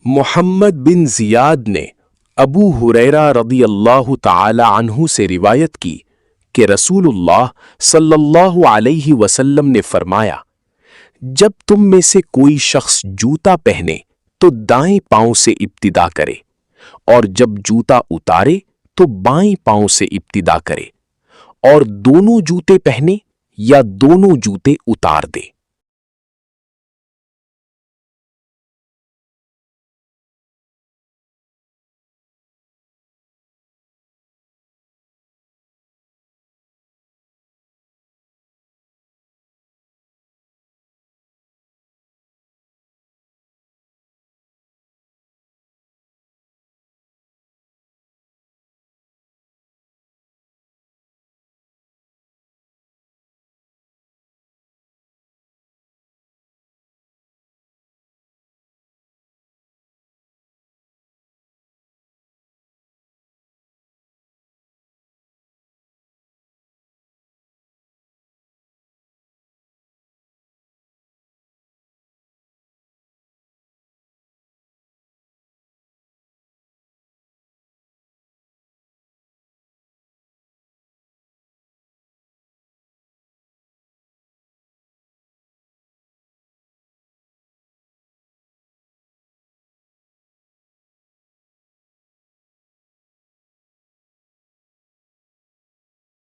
محمد بن زیاد نے ابو ہریرہ رضی اللہ تعالی عنہ سے روایت کی کہ رسول اللہ صلی اللہ علیہ وسلم نے فرمایا، جب تم میں سے کوئی شخص جوتا پہنے تو دائیں پاؤں سے ابتدا کرے، اور جب جوتا اتارے تو بائیں پاؤں سے ابتدا کرے، اور دونوں جوتے پہنے یا دونوں جوتے اتار دے۔